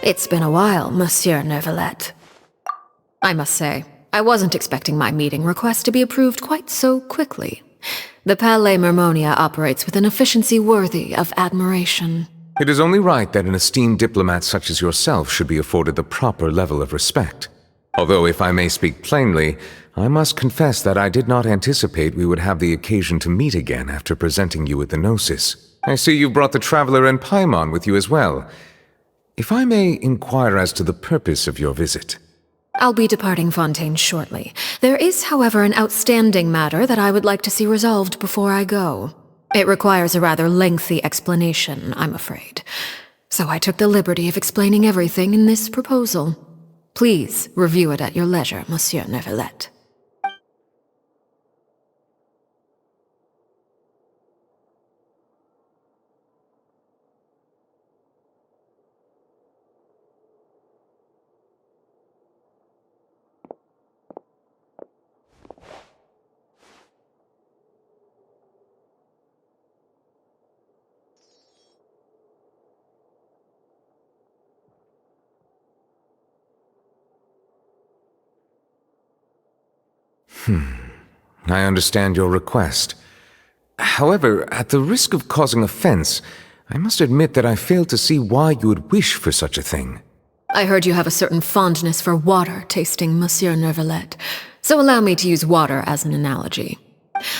It's been a while, Monsieur Neuvillette. I must say, I wasn't expecting my meeting request to be approved quite so quickly. The Palais Mermonia operates with an efficiency worthy of admiration. It is only right that an esteemed diplomat such as yourself should be afforded the proper level of respect. Although, if I may speak plainly, I must confess that I did not anticipate we would have the occasion to meet again after presenting you with the Gnosis. I see you brought the Traveler and Paimon with you as well. If I may inquire as to the purpose of your visit. I'll be departing Fontaine shortly. There is, however, an outstanding matter that I would like to see resolved before I go. It requires a rather lengthy explanation, I'm afraid. So I took the liberty of explaining everything in this proposal. Please review it at your leisure, Monsieur Neuvillette. I understand your request. However, at the risk of causing offense, I must admit that I fail to see why you would wish for such a thing. I heard you have a certain fondness for water tasting, Monsieur Neuvillette, so allow me to use water as an analogy.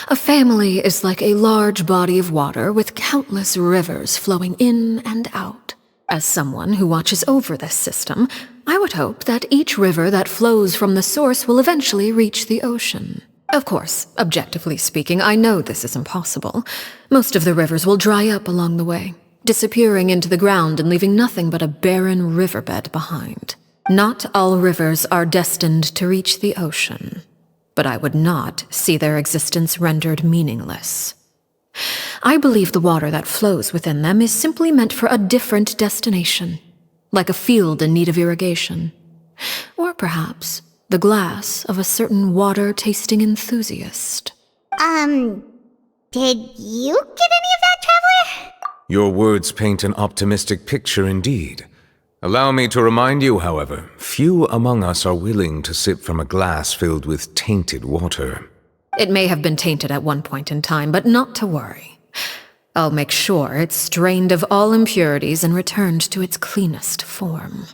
A family is like a large body of water with countless rivers flowing in and out. As someone who watches over this system, I would hope that each river that flows from the source will eventually reach the ocean. Of course, objectively speaking, I know this is impossible. Most of the rivers will dry up along the way, disappearing into the ground and leaving nothing but a barren riverbed behind. Not all rivers are destined to reach the ocean, but I would not see their existence rendered meaningless. I believe the water that flows within them is simply meant for a different destination, like a field in need of irrigation. Or perhaps the glass of a certain water-tasting enthusiast. Did you get any of that, Traveler? Your words paint an optimistic picture indeed. Allow me to remind you, however, few among us are willing to sip from a glass filled with tainted water. It may have been tainted at one point in time, but not to worry. I'll make sure it's strained of all impurities and returned to its cleanest form.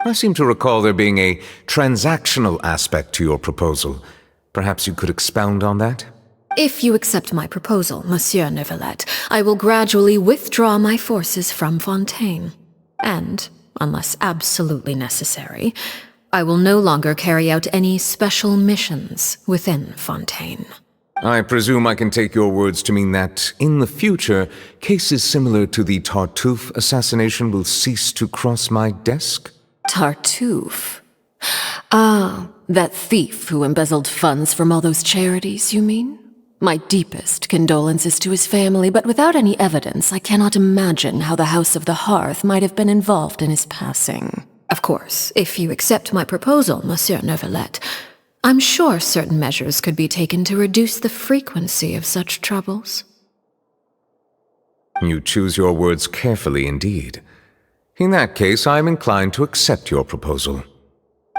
I seem to recall there being a transactional aspect to your proposal. Perhaps you could expound on that? If you accept my proposal, Monsieur Neuvillette, I will gradually withdraw my forces from Fontaine. And, unless absolutely necessary, I will no longer carry out any special missions within Fontaine. I presume I can take your words to mean that, in the future, cases similar to the Tartuffe assassination will cease to cross my desk? Tartuffe? Ah, that thief who embezzled funds from all those charities, you mean? My deepest condolences to his family, but without any evidence, I cannot imagine how the House of the Hearth might have been involved in his passing. Of course, if you accept my proposal, Monsieur Neuvillette, I'm sure certain measures could be taken to reduce the frequency of such troubles. You choose your words carefully indeed. In that case, I am inclined to accept your proposal.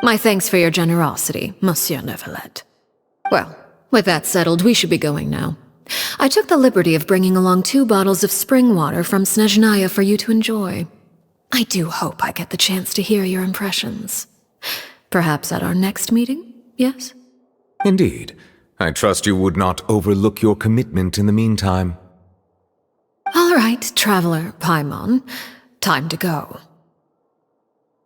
My thanks for your generosity, Monsieur Neuvillette. Well, with that settled, we should be going now. I took the liberty of bringing along 2 bottles of spring water from Snezhnaya for you to enjoy. I do hope I get the chance to hear your impressions. Perhaps at our next meeting, yes? Indeed. I trust you would not overlook your commitment in the meantime. All right, Traveler Paimon. Time to go.